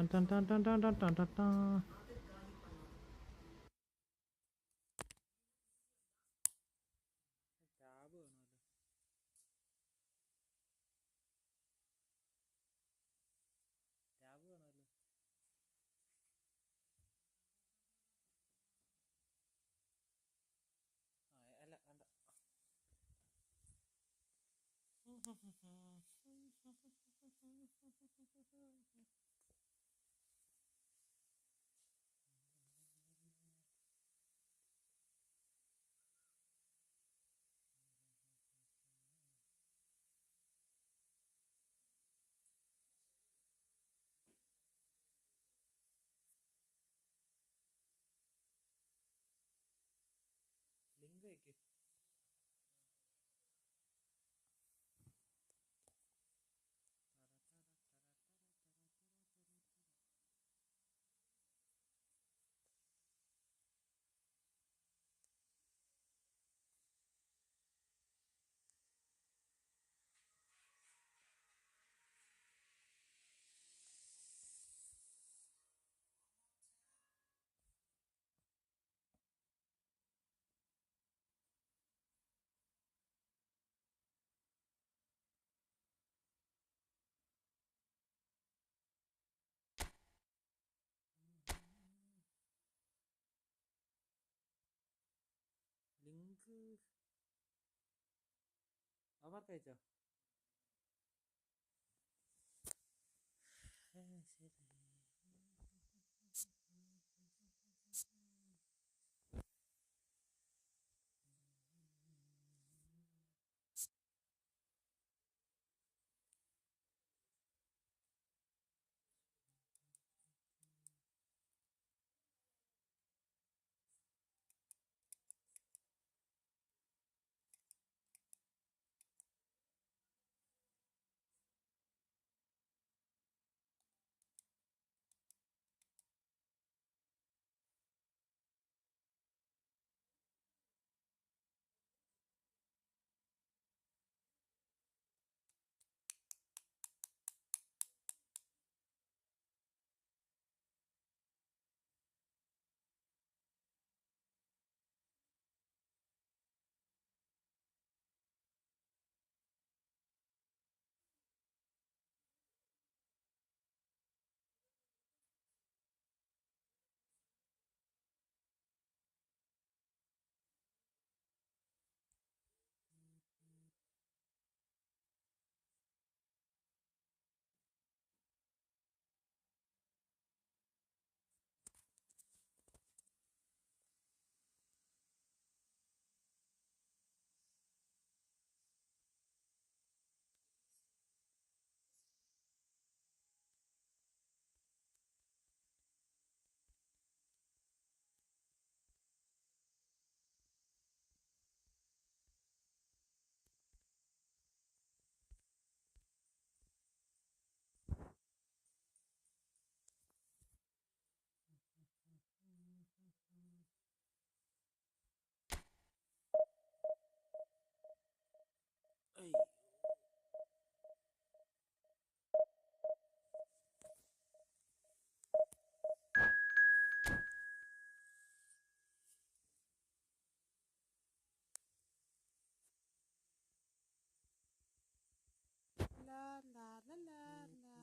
Dun, dun, dun, dun, dun, dun, dun, dun, dun. Link അവർക്കയച്ചോ? ശരി. La la la la la. La la la la la.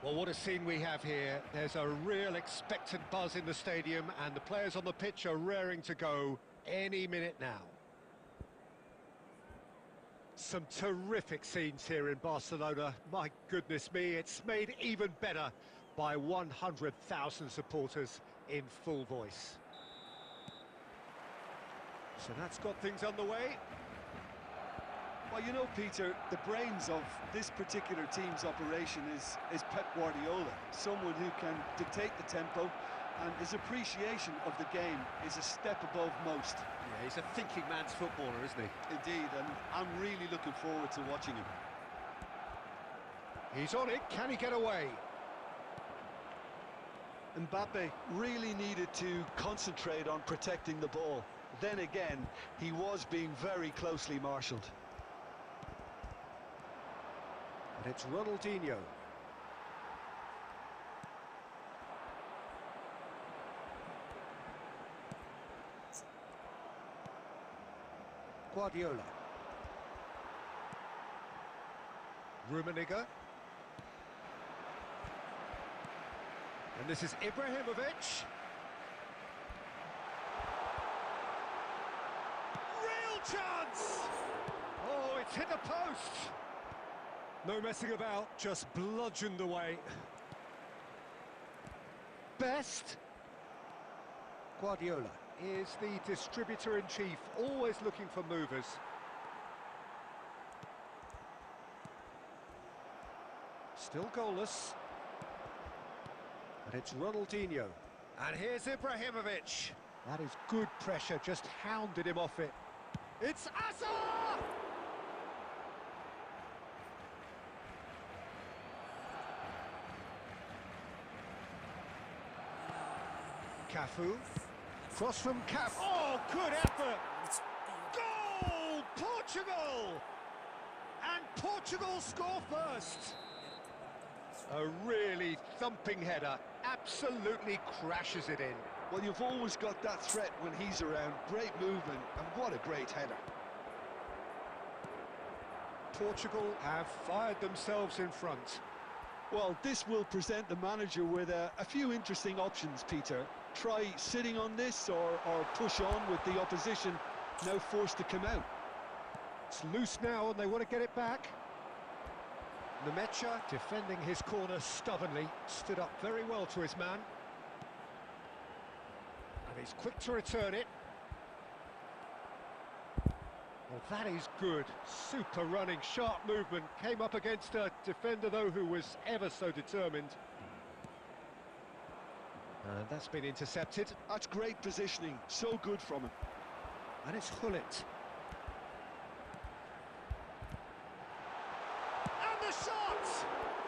Well, what a scene we have here. There's a real expectant buzz in the stadium and the players on the pitch are raring to go any minute now. Some terrific scenes here in Barcelona. My goodness me, it's made even better by 100,000 supporters in full voice. So that's got things underway. Well, you know, Peter, the brains of this particular team's operation is Pep Guardiola, someone who can dictate the tempo, and his appreciation of the game is a step above most. Yeah, he's a thinking man's footballer, isn't he? Indeed, and I'm really looking forward to watching him. He's on it, can he get away? Mbappe really needed to concentrate on protecting the ball. Then again, he was being very closely marshalled. And it's Ronaldinho. Guardiola. Rummenigge. And this is Ibrahimovic. Real chance! Oh, it's hit the post! No messing about, just bludgeoned away. Best. Guardiola is the distributor-in-chief, always looking for movers. Still goalless. But it's Ronaldinho. And here's Ibrahimovic. That is good pressure, just hounded him off it. It's Azar! Cafu. Cross from Cap. Oh, good effort! Goal! Portugal! And Portugal score first. A really thumping header. Absolutely crashes it in. Well, you've always got that threat when he's around. Great movement, and what a great header. Portugal have fired themselves in front. Well, this will present the manager with a few interesting options, Peter. Try sitting on this or push on with the opposition now forced to come out. It's loose now and they want to get it back. Nemecha, defending his corner stubbornly, stood up very well to his man. And he's quick to return it. Well, that is good. Super running, sharp movement. Came up against a defender, though, who was ever so determined. And that's been intercepted. That's great positioning. So good from him. And it's Hullet. And the shot!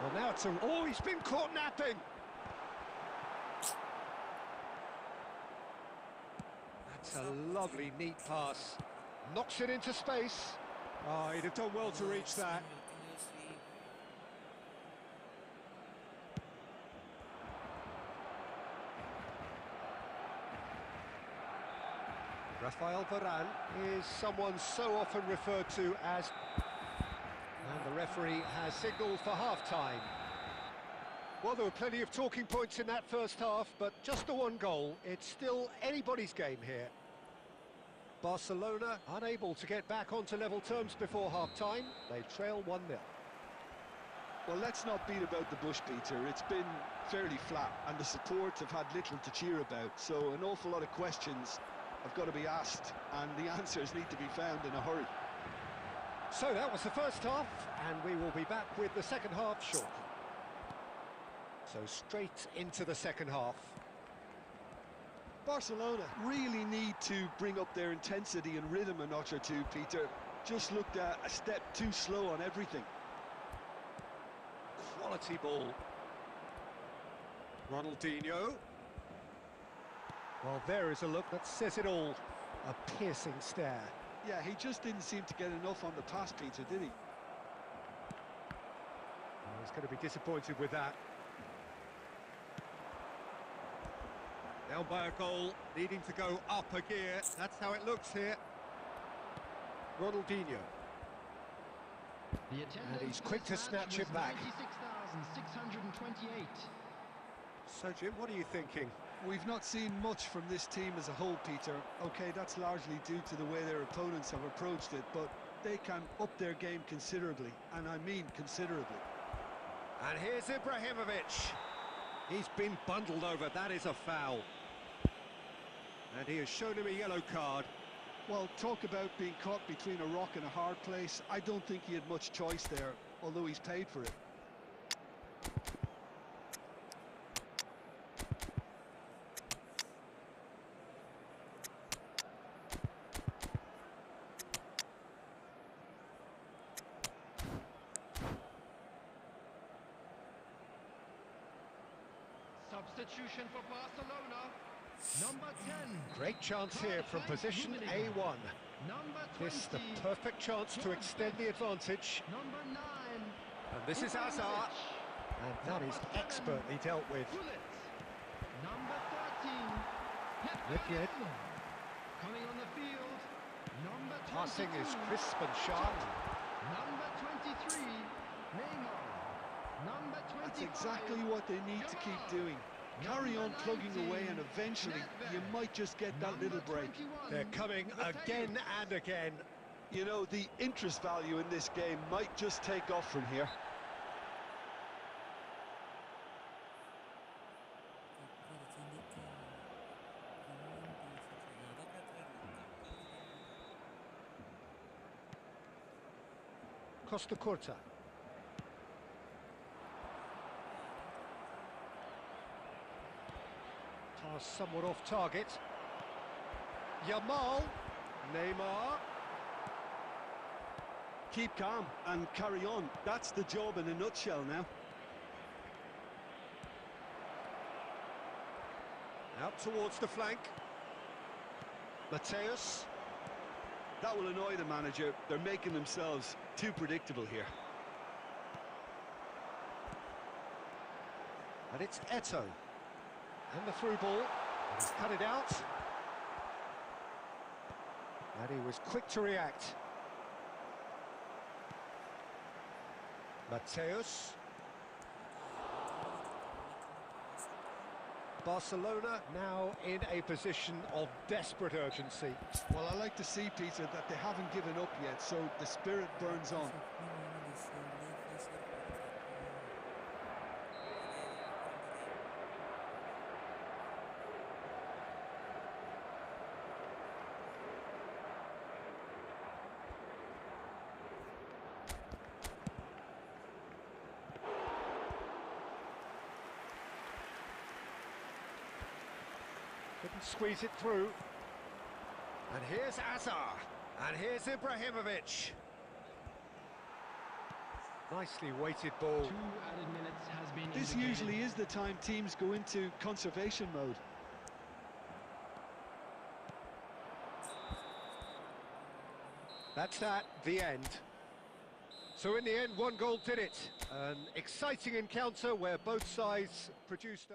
Well, now it's a... Oh, he's been caught napping! That's a lovely, neat pass. Knocks it into space. Oh, he'd have done well to reach that. Rafael Varane is someone so often referred to as... And the referee has signalled for half-time. Well, there were plenty of talking points in that first half, but just the one goal. It's still anybody's game here. Barcelona unable to get back onto level terms before half-time. They trail 1-0. Well, let's not beat about the bush, Peter. It's been fairly flat, and the support have had little to cheer about. So an awful lot of questions have got to be asked, and the answers need to be found in a hurry. So that was the first half, and we will be back with the second half shortly. So straight into the second half. Barcelona really need to bring up their intensity and rhythm a notch or two, Peter. Just looked a step too slow on everything. Quality ball. Ronaldinho. Well, there is a look that says it all. A piercing stare. Yeah, he just didn't seem to get enough on the pass, Peter, did he? Well, he's going to be disappointed with that. Down by a goal, needing to go up a gear. That's how it looks here. Ronaldinho. And he's quick to snatch it back. 96,628. So, Jim, what are you thinking? We've not seen much from this team as a whole, Peter. OK, that's largely due to the way their opponents have approached it, but they can up their game considerably, and I mean considerably. And here's Ibrahimovic. He's been bundled over, that is a foul. And he has shown him a yellow card. Well, talk about being caught between a rock and a hard place. I don't think he had much choice there, although he's paid for it. Substitution for Barcelona. Number 10. Great chance here from position A1. Number 20. This the perfect chance to extend the advantage. Number 9. And this is Hazard. And that is expertly dealt with. Number 13. Wicked. Coming on the field. Number 22. Passing is crisp and sharp. Number 23. Neymar. Number 25. That's exactly what they need to keep doing. Carry on plugging away, and eventually you might just get that little break. They're coming again and again. You know, the interest value in this game might just take off from here. Costa Curta. Pass somewhat off target. Yamal. Neymar. Keep calm and carry on. That's the job in a nutshell now. Out towards the flank. Mateus. That will annoy the manager. They're making themselves too predictable here. And it's Eto'o. And the through ball. He's cut it out. And he was quick to react. Mateus. Barcelona now in a position of desperate urgency. Well, I like to see, Peter, that they haven't given up yet, so the spirit burns on. Couldn't squeeze it through. And here's Hazard. And here's Ibrahimovic. Nicely weighted ball. 2 added minutes has been This indicated. usually is the time teams go into conservation mode. That's that, the end. So in the end, one goal did it. An exciting encounter where both sides produced a...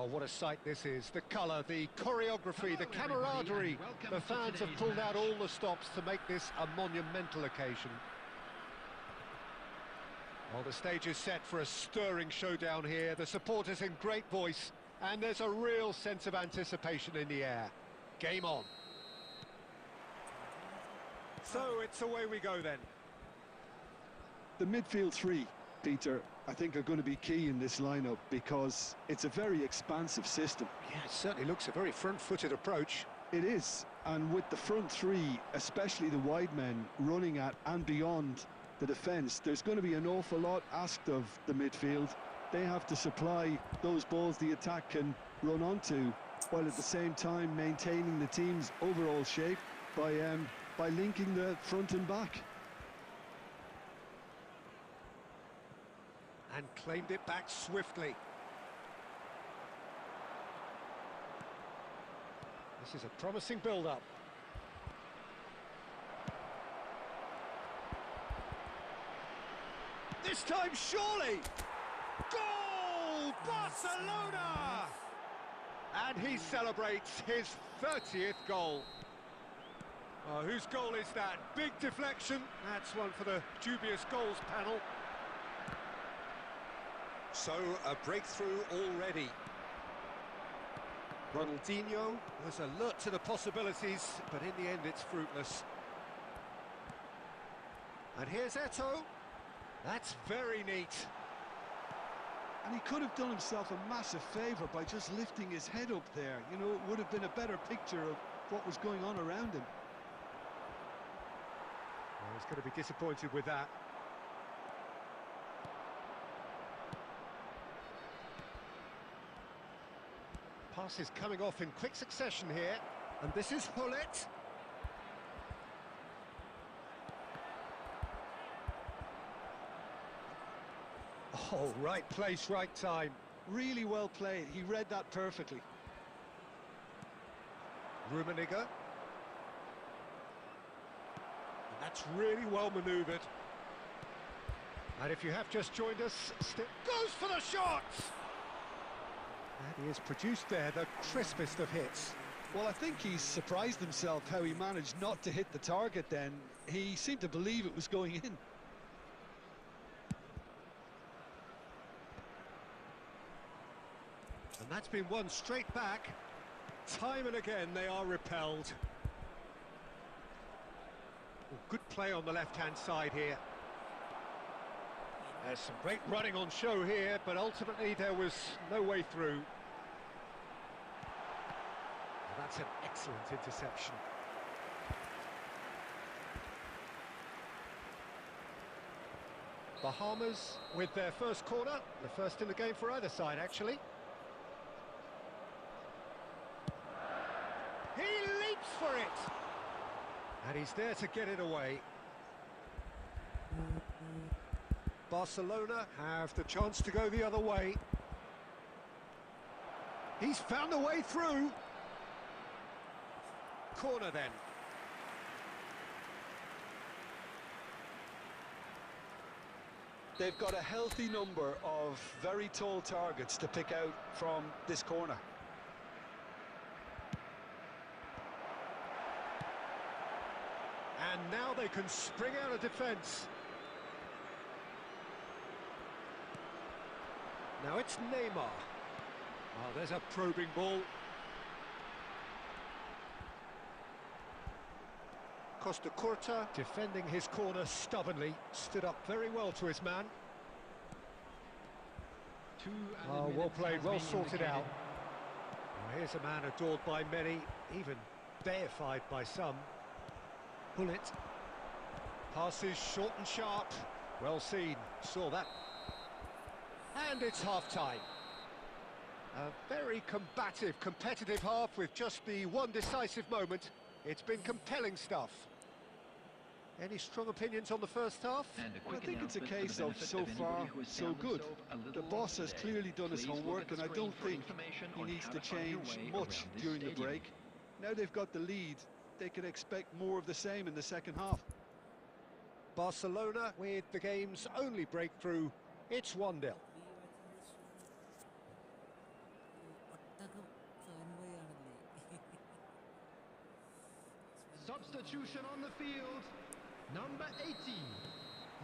Oh, what a sight this is. The colour, the choreography, the camaraderie. The fans have pulled out all the stops to make this a monumental occasion. Well, the stage is set for a stirring showdown here. The supporters in great voice, and there's a real sense of anticipation in the air. Game on. So it's away we go then. The midfield three, Peter, I think are going to be key in this lineup because it's a very expansive system. Yeah, it certainly looks a very front-footed approach. It is, and with the front three, especially the wide men, running at and beyond the defence, there's going to be an awful lot asked of the midfield. They have to supply those balls the attack can run onto, while at the same time maintaining the team's overall shape by linking the front and back. And claimed it back swiftly. This is a promising build-up. This time, surely! Goal! Barcelona! And he celebrates his 30th goal. Oh, whose goal is that? Big deflection. That's one for the dubious goals panel. So, a breakthrough already. Ronaldinho was alert to the possibilities, but in the end it's fruitless. And here's Eto'o. That's very neat. And he could have done himself a massive favour by just lifting his head up there. You know, it would have been a better picture of what was going on around him. Well, he's going to be disappointed with that. Pass is coming off in quick succession here, and this is Hullet. Oh, right place, right time. Really well played. He read that perfectly. Rummenigge. That's really well manoeuvred. And if you have just joined us, goes for the shot! And he has produced there the crispest of hits. Well, I think he's surprised himself how he managed not to hit the target then. He seemed to believe it was going in. And that's been won straight back. Time and again they are repelled. Oh, good play on the left-hand side here. There's some great running on show here, but ultimately there was no way through. And that's an excellent interception. Bahamas with their first corner, the first in the game for either side, actually. He leaps for it! And he's there to get it away. Barcelona have the chance to go the other way. He's found a way through. Corner then. They've got a healthy number of very tall targets to pick out from this corner. And now they can spring out of defence. Now it's Neymar. Oh, there's a probing ball. Costa Curta defending his corner stubbornly, stood up very well to his man. Oh, well played, well sorted out. Well, here's a man adored by many, even deified by some. Hullet. Passes short and sharp. Well seen, saw that. And it's half-time. A very combative, competitive half with just the one decisive moment. It's been compelling stuff. Any strong opinions on the first half? I think it's a case of so far, so good. The boss has clearly done his homework, and I don't think he needs to change much during the break. Now they've got the lead, they can expect more of the same in the second half. Barcelona with the game's only breakthrough. It's 1-0. Substitution on the field. Number 80,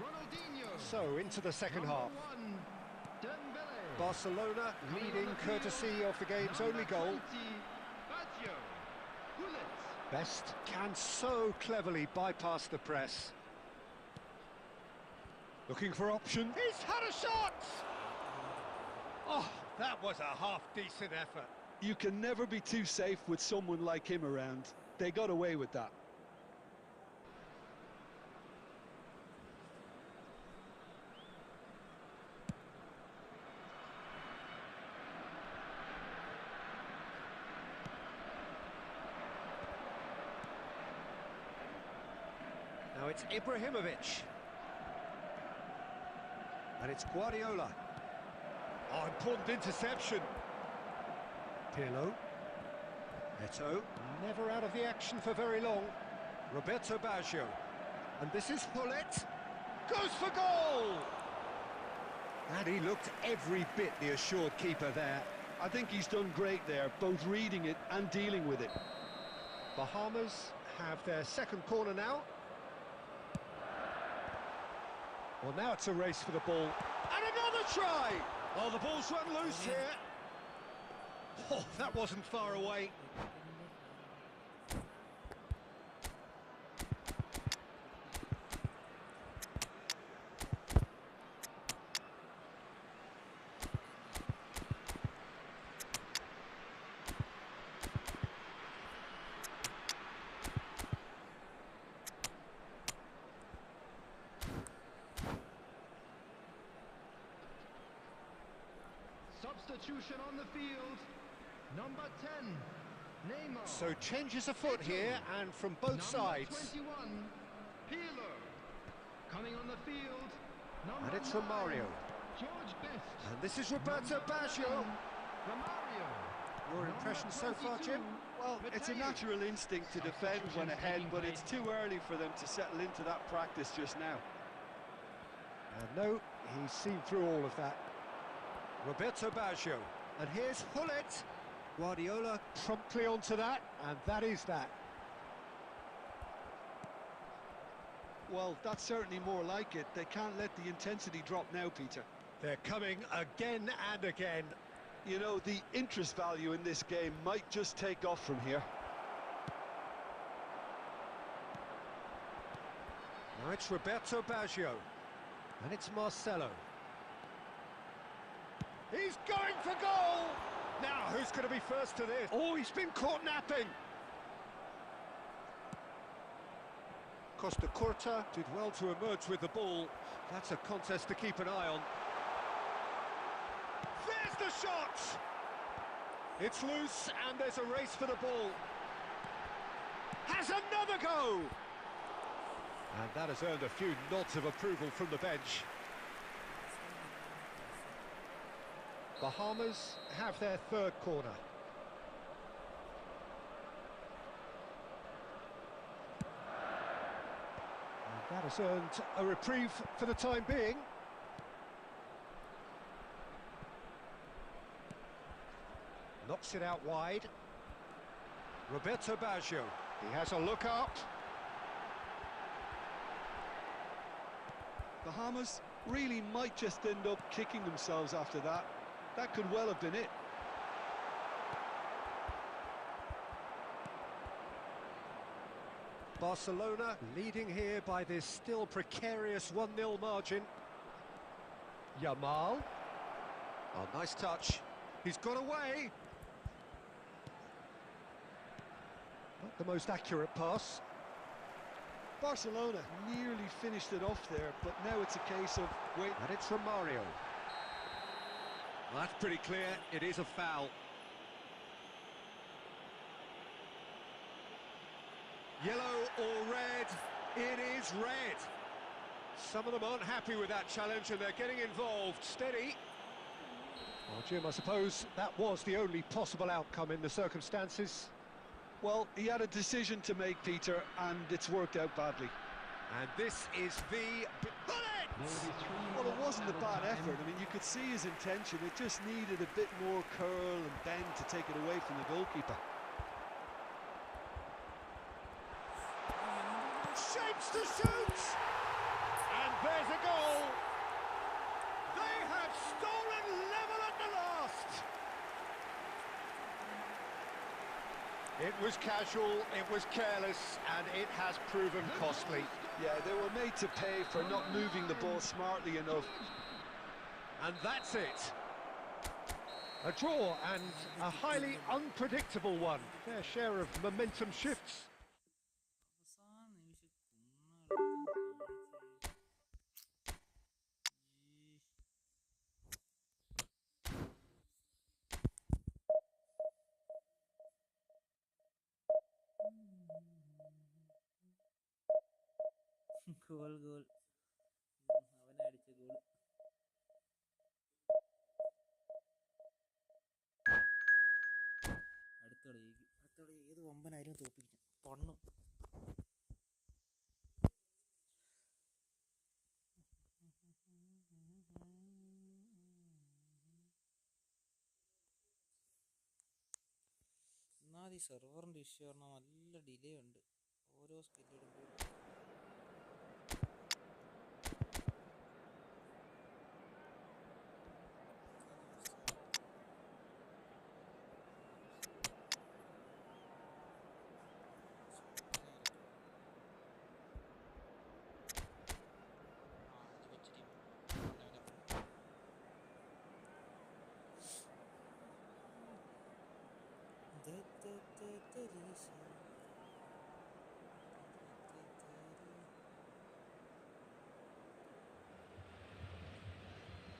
Ronaldinho. So, into the second Number half. 1, Dembele. Barcelona Coming on leading the courtesy field, of the game's number only goal. 20, Baggio. Gullit. Best can so cleverly bypass the press. Looking for option. He's had a shot! Oh, that was a half-decent effort. You can never be too safe with someone like him around. They got away with that. Now it's Ibrahimovic. And it's Guardiola. Oh, important interception. Pirlo. Eto'o, never out of the action for very long. Roberto Baggio. And this is Hullet. Goes for goal! And he looked every bit the assured keeper there. I think he's done great there, both reading it and dealing with it. Bahamas have their second corner now. Well, now it's a race for the ball. And another try! Oh, the ball's run loose here. Oh, that wasn't far away. Substitution on the field. Number 10, Neymar. So changes afoot here, and from both Number sides. 21, Pirlo. Coming on the field. Number And it's 9, Romario. George Best. And this is Roberto Number Baggio. 11, Romario. Your Number impressions so far, 22, Jim? Well, it's a Mateo. natural instinct to defend when ahead, but it's too early for them to settle into that practice just now. And no, he's seen through all of that. Roberto Baggio. And here's Hullet. Guardiola promptly onto that, and that is that. Well, that's certainly more like it. They can't let the intensity drop now, Peter. They're coming again and again. You know, the interest value in this game might just take off from here. Now it's Roberto Baggio. And it's Marcelo. He's going for goal! Now, who's going to be first to this? Oh, he's been caught napping! Costa Curta did well to emerge with the ball. That's a contest to keep an eye on. There's the shot! It's loose, and there's a race for the ball. Has another go! And that has earned a few nods of approval from the bench. Bahamas have their third corner. And that has earned a reprieve for the time being. Knocks it out wide. Roberto Baggio. He has a look up. Bahamas really might just end up kicking themselves after that. That could well have been it. Barcelona leading here by this still precarious 1-0 margin. Yamal. Oh, nice touch. He's got away. Not the most accurate pass. Barcelona nearly finished it off there, but now it's a case of wait. And it's Romario. Well, that's pretty clear. It is a foul. Yellow or red? It is red. Some of them aren't happy with that challenge and they're getting involved. Steady. Well, Jim, I suppose that was the only possible outcome in the circumstances. Well, he had a decision to make, Peter, and it's worked out badly. And this is the... Well, it wasn't a bad effort. I mean, you could see his intention. It just needed a bit more curl and bend to take it away from the goalkeeper. wants to shoot! And there's a goal! They have stolen level at the last! It was casual, it was careless, and it has proven costly. Yeah, they were made to pay for not moving the ball smartly enough. And that's it. A draw and a highly unpredictable one. Fair share of momentum shifts. Goal goal അവനെ അടിച്ച goal അടുത്തോടെ ഏത് വമ്പനായാലും തോപ്പിക്കും പൊണ്ണും. എന്നാൽ ഈ സെർവറിൻ്റെ issue പറഞ്ഞാൽ നല്ല delay ഉണ്ട് ഓരോ സ്കില്ലിടുമ്പോൾ.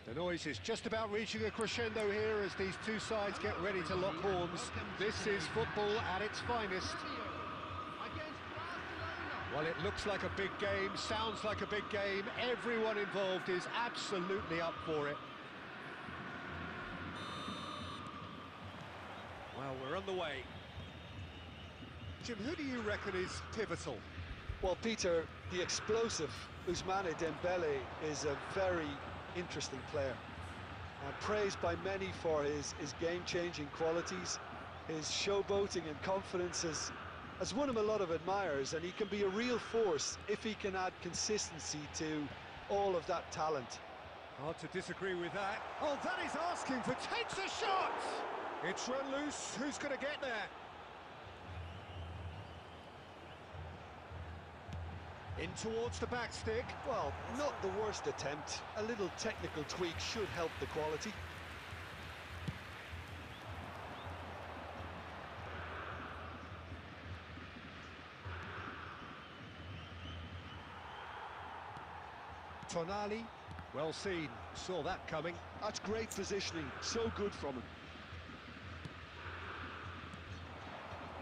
The noise is just about reaching a crescendo here as these two sides get ready to lock horns. This is football at its finest. Well, it looks like a big game, sounds like a big game. Everyone involved is absolutely up for it. Well, we're on the way. Jim, who do you reckon is pivotal? Well, Peter, the explosive Ousmane Dembele is a very interesting player. Praised by many for his game-changing qualities. His showboating and confidence has won him a lot of admirers, and he can be a real force if he can add consistency to all of that talent. Hard to disagree with that. Oh, that is asking for... takes a shot! It's run loose. Who's going to get there? In towards the back stick. Well, not the worst attempt. A little technical tweak should help the quality. Tonali, well seen. Saw that coming. That's great positioning. So good from him.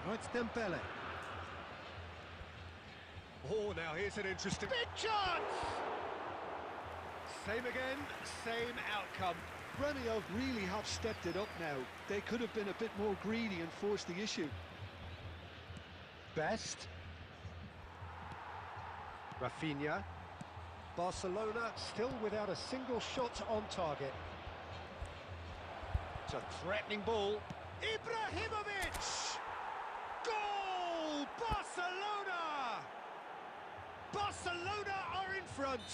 Oh, it's Dembele. Oh, now here's an interesting... big chance! Same again, same outcome. Remio really have stepped it up now. They could have been a bit more greedy and forced the issue. Best. Rafinha. Barcelona still without a single shot on target. It's a threatening ball. Ibrahimovic! Goal! Barcelona! Barcelona are in front.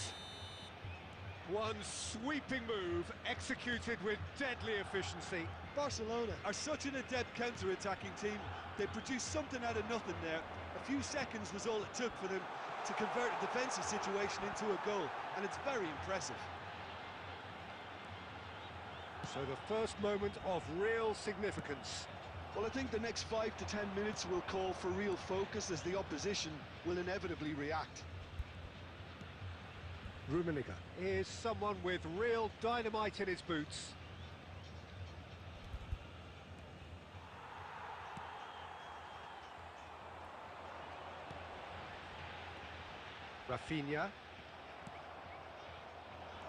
One sweeping move executed with deadly efficiency. Barcelona are such an adept counter-attacking team. They produced something out of nothing there. A few seconds was all it took for them to convert a defensive situation into a goal, and it's very impressive. So the first moment of real significance. Well, I think the next 5 to 10 minutes will call for real focus as the opposition will inevitably react. Rummenigge is someone with real dynamite in his boots. Rafinha.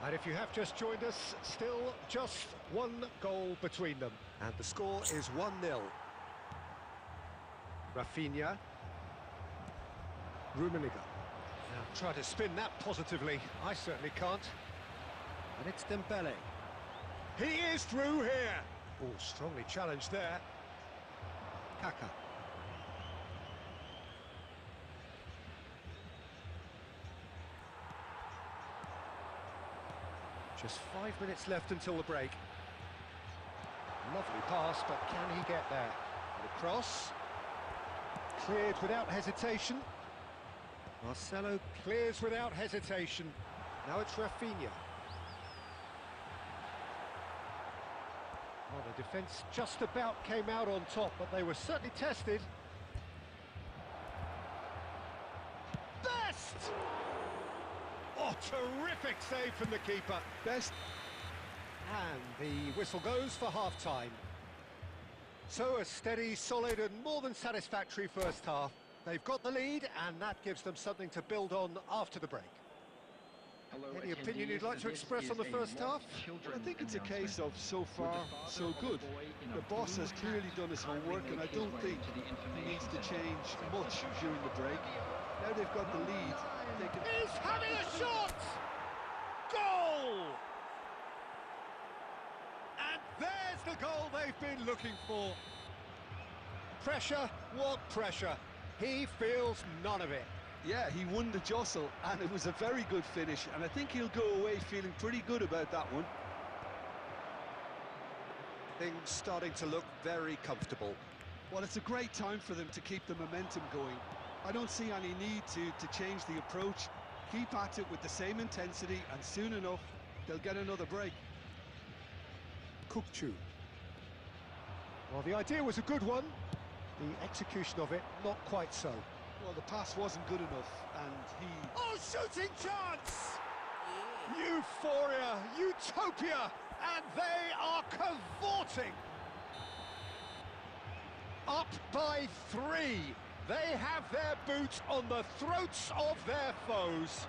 And if you have just joined us, still just one goal between them. And the score is 1-0. Rafinha. Rummenigge. Now try to spin that positively. I certainly can't. And it's Dembele. He is through here. Oh, strongly challenged there. Kaka. Just 5 minutes left until the break. Lovely pass, but can he get there? And a cross. Cleared without hesitation. Marcelo clears without hesitation. Now it's Rafinha. Well, the defence just about came out on top, but they were certainly tested. Best! Oh, terrific save from the keeper. Best. And the whistle goes for half-time. So a steady, solid and more than satisfactory first half. They've got the lead and that gives them something to build on after the break. Any opinion you'd like to express on the first half? Well, I think it's a case of so far, so good. The boss has clearly done his homework and I don't think he needs to change much during the break. Now they've got the lead, they can... He's having a shot! Goal! And there's the goal they've been looking for. Pressure, what pressure? He feels none of it. Yeah, he won the jostle and it was a very good finish and I think he'll go away feeling pretty good about that one. Things starting to look very comfortable. Well, it's a great time for them to keep the momentum going. I don't see any need to change the approach. Keep at it with the same intensity and soon enough they'll get another break. Kukçu. Well, the idea was a good one. The execution of it, not quite so. Well, the pass wasn't good enough and he... Oh, shooting chance! Euphoria, utopia, and they are cavorting. Up by 3. They have their boots on the throats of their foes.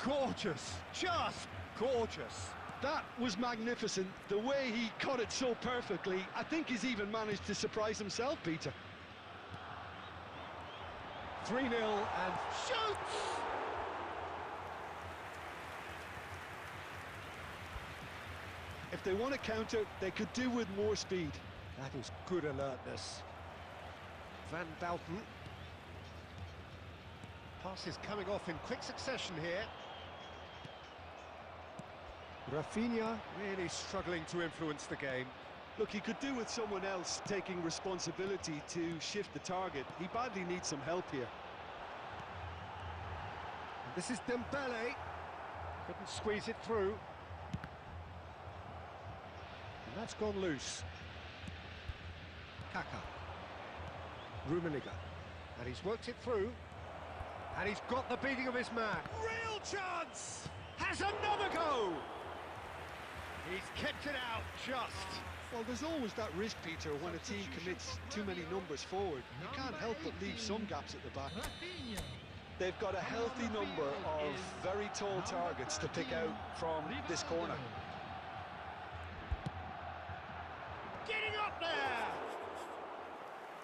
Gorgeous, just gorgeous. That was magnificent. The way he cut it so perfectly. I think he's even managed to surprise himself, Peter. 3-0 and shoots! If they want to counter, they could do with more speed. That is good alertness. Van Bouten. Passes coming off in quick succession here. Rafinha really struggling to influence the game. Look, he could do with someone else taking responsibility to shift the target. He badly needs some help here. And this is Dembele. Couldn't squeeze it through. And that's gone loose. Kaka. Rummenigge. And he's worked it through. And he's got the beating of his man. Real chance! Has another go! He's kept it out just. Well, there's always that risk, Peter, when a team commits too many numbers forward. You can't help but leave some gaps at the back. They've got a healthy number of very tall targets to pick out from this corner. Getting up there!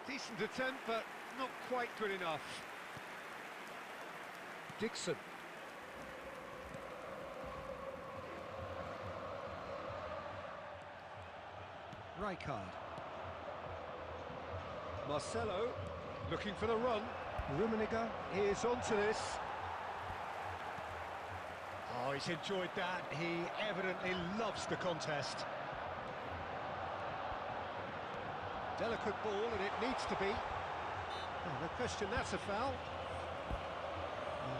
Decent attempt, but not quite good enough. Dixon. Rijkaard. Marcelo looking for the run. Rummenigge is onto this. Oh, he's enjoyed that. He evidently loves the contest. Delicate ball, and it needs to be. Oh, no question, that's a foul.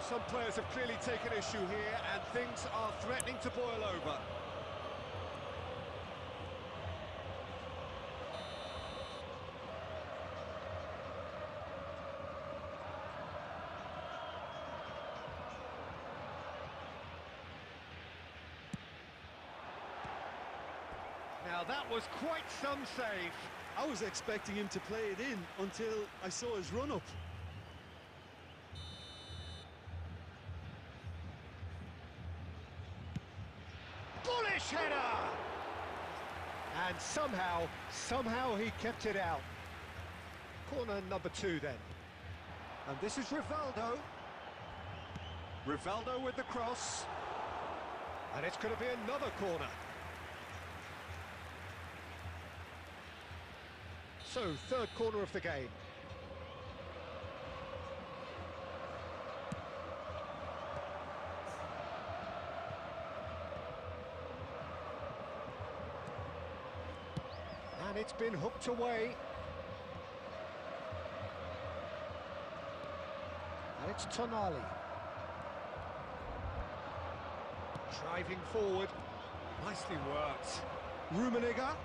Some players have clearly taken issue here, and things are threatening to boil over. Now that was quite some save. I was expecting him to play it in until I saw his run-up. Bullish header! And somehow he kept it out. Corner number 2 then. And this is Rivaldo. Rivaldo with the cross. And it's going to be another corner. So, third corner of the game. And it's been hooked away. And it's Tonali. Driving forward. Nicely worked. Rummenigge.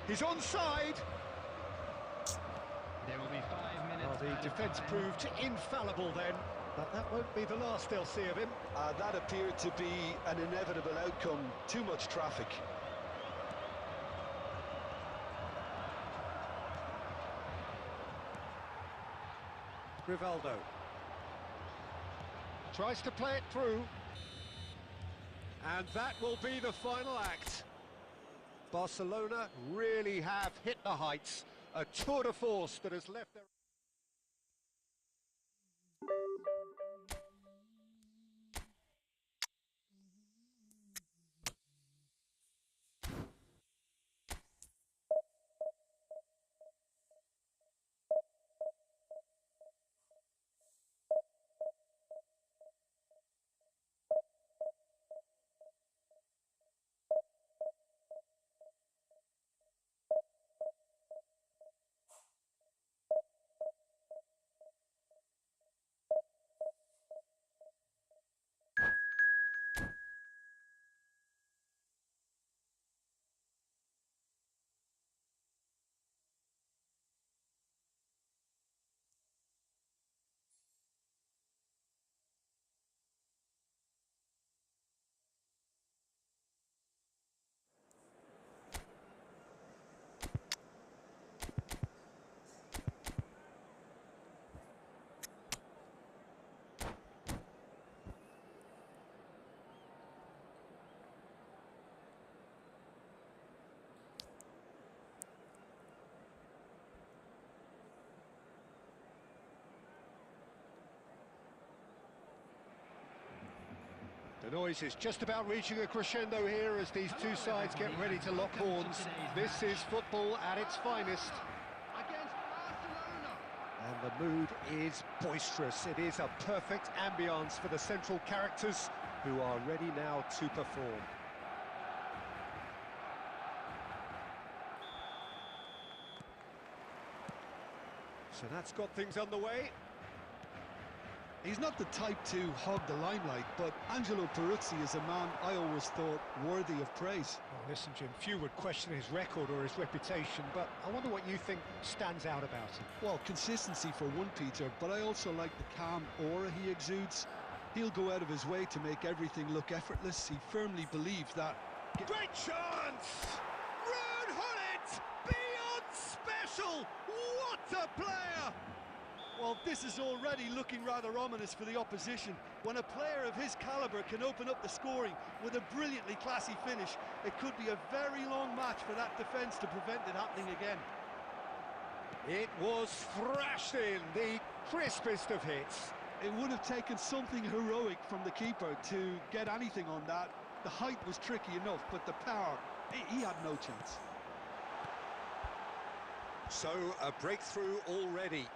He's onside. There will be 5 minutes. Well, the added defence time. proved infallible then. But that won't be the last they'll see of him. That appeared to be an inevitable outcome. Too much traffic. Rivaldo. Tries to play it through. And that will be the final act. Barcelona really have hit the heights. A tour de force that has left their... The noise is just about reaching a crescendo here as these two sides get ready to lock horns. This is football at its finest. Against Barcelona. And the mood is boisterous. It is a perfect ambience for the central characters who are ready now to perform. So that's got things underway. He's not the type to hog the limelight, but Angelo Peruzzi is a man I always thought worthy of praise. Well, listen, Jim, few would question his record or his reputation, but I wonder what you think stands out about him. Well, consistency for one, Peter, but I also like the calm aura he exudes. He'll go out of his way to make everything look effortless. He firmly believes that... Great chance! Ruud Gullit! Beyond special! What a player! Well, this is already looking rather ominous for the opposition. When a player of his calibre can open up the scoring with a brilliantly classy finish, it could be a very long match for that defence to prevent it happening again. It was thrashed in, the crispest of hits. It would have taken something heroic from the keeper to get anything on that. The height was tricky enough, but the power, he had no chance. So, a breakthrough already.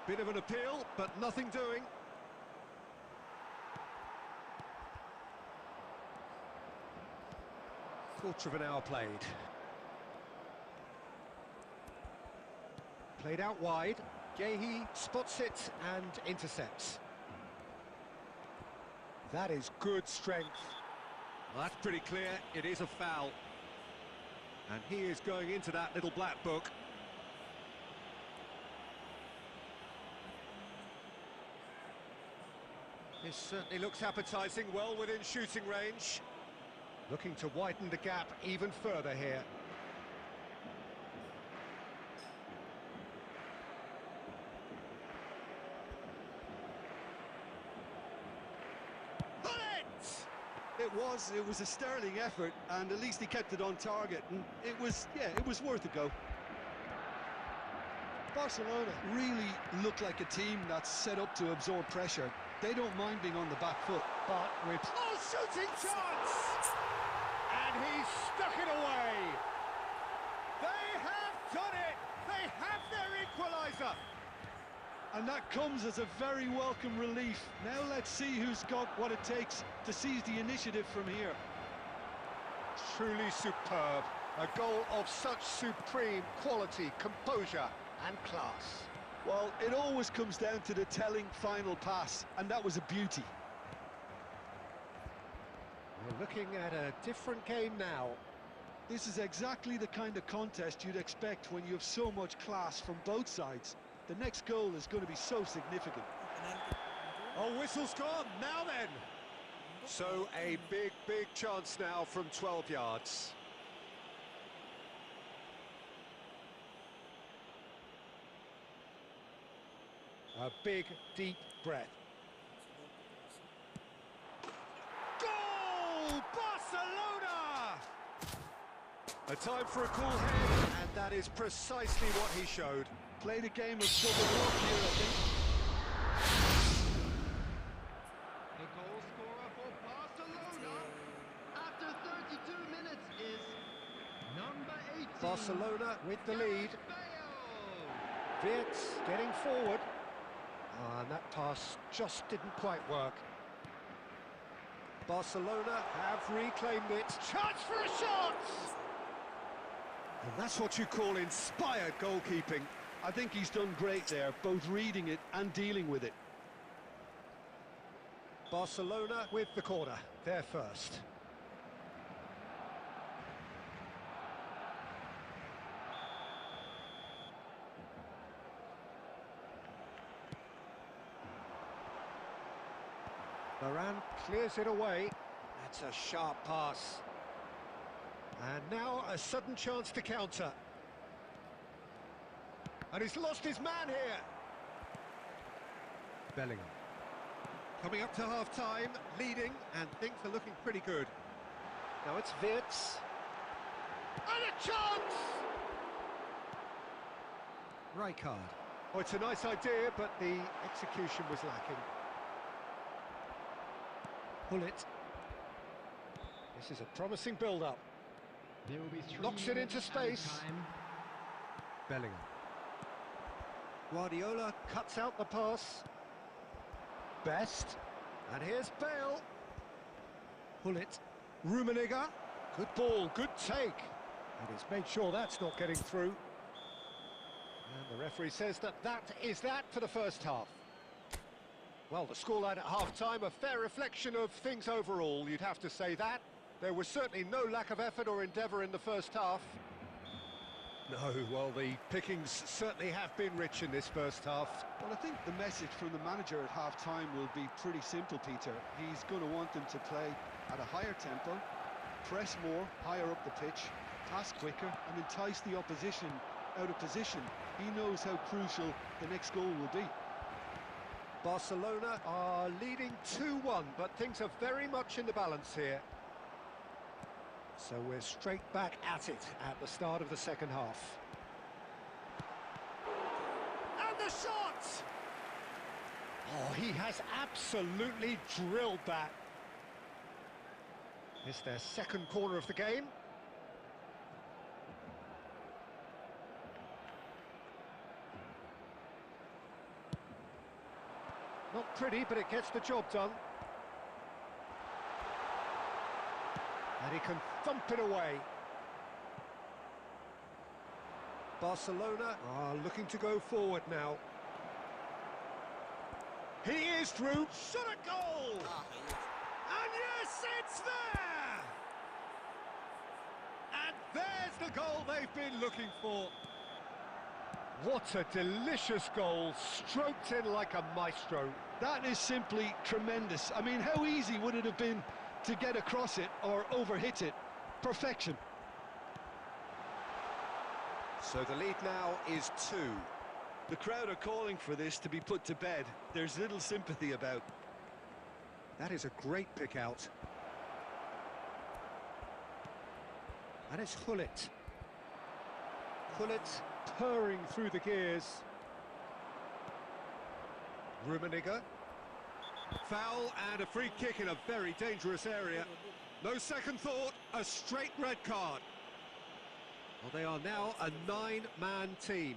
Bit of an appeal, but nothing doing. Quarter of an hour played. Played out wide. Gehi spots it and intercepts. That is good strength. Well, that's pretty clear. It is a foul. And he is going into that little black book. This certainly looks appetising, well within shooting range. Looking to widen the gap even further here. It was a sterling effort, and at least he kept it on target, and it was worth a go. Barcelona really look like a team that's set up to absorb pressure. They don't mind being on the back foot, But with... Oh, shooting chance! And he's stuck it away! They have done it! They have their equaliser! and that comes as a very welcome relief. Now let's see who's got what it takes to seize the initiative from here. Truly superb. A goal of such supreme quality, composure and class. Well, it always comes down to the telling final pass, and that was a beauty. We're looking at a different game now. This is exactly the kind of contest you'd expect when you have so much class from both sides. The next goal is going to be so significant. Oh, whistle's gone, now then! So a big chance now from 12 yards. A big, deep breath. Goal! Barcelona! A time for a cool head, and that is precisely what he showed. Played a game of double up here, I think. The goal scorer for Barcelona after 32 minutes is number 18. Barcelona with the lead. Bale. Wirtz getting forward. And that pass just didn't quite work. Barcelona have reclaimed it. Chance for a shot! And that's what you call inspired goalkeeping. I think he's done great there, both reading it and dealing with it. Barcelona with the corner, they're first. Varane clears it away. That's a sharp pass. And now a sudden chance to counter. And he's lost his man here. Bellingham. Coming up to half-time, leading, and things are looking pretty good. Now it's Wirtz. And a chance! Rijkaard. Oh, it's a nice idea, but the execution was lacking. Bullet. This is a promising build-up. There will be 3 Knocks it minutes into space. added time. Bellingham. Guardiola cuts out the pass. Best. And here's Bale. Bullet. Rummenigge. Good ball, good take. And he's made sure that's not getting through. And the referee says that is that for the first half. Well, the scoreline at half-time, a fair reflection of things overall, you'd have to say that. There was certainly no lack of effort or endeavour in the first half. No, well, the pickings certainly have been rich in this first half. Well, I think the message from the manager at half-time will be pretty simple, Peter. He's going to want them to play at a higher tempo, press more, higher up the pitch, pass quicker, and entice the opposition out of position. He knows how crucial the next goal will be. Barcelona are leading 2-1, but things are very much in the balance here. So we're straight back at it at the start of the second half. And the shot! Oh, he has absolutely drilled that. It's their second corner of the game. Not pretty, but it gets the job done. And he can thump it away. Barcelona are looking to go forward now. He is through. Shot a goal! And yes, it's there! And there's the goal they've been looking for. What a delicious goal, stroked in like a maestro. That is simply tremendous. I mean, how easy would it have been to get across it or overhit it? Perfection. So the lead now is 2. The crowd are calling for this to be put to bed. There's little sympathy about. That is a great pick out. And it's Gullit. Gullit purring through the gears. Rummenigge. Foul and a free kick in a very dangerous area. No second thought, a straight red card. Well, they are now a 9-man team.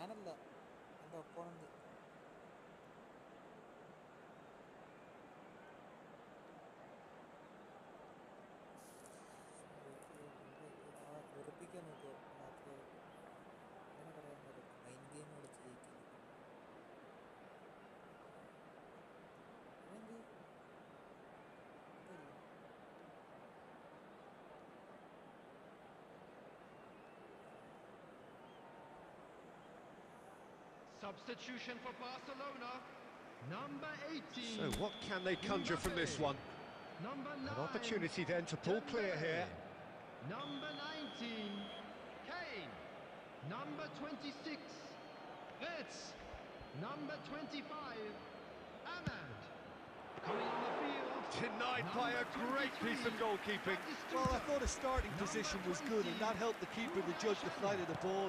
ഞാനല്ല, എൻ്റെ opponent. വെറുപ്പിക്കാൻ നോക്കുക രാത്രിയായിട്ട്. അങ്ങനെ പറയാൻ പറ്റും, mind game കളിച്ച് ജയിക്കുന്നു. ഇതെന്ത് ഇതല്ലേ? Substitution for Barcelona, number 18. So what can they conjure from this one? Number 9. An opportunity then to pull clear here. Number 19, Kane. Number 26, Wirtz. Number 25, Ahmad. Coming on the field. Denied by a great piece of goalkeeping. Well, I thought his starting position was good, and that helped the keeper to judge the flight of the ball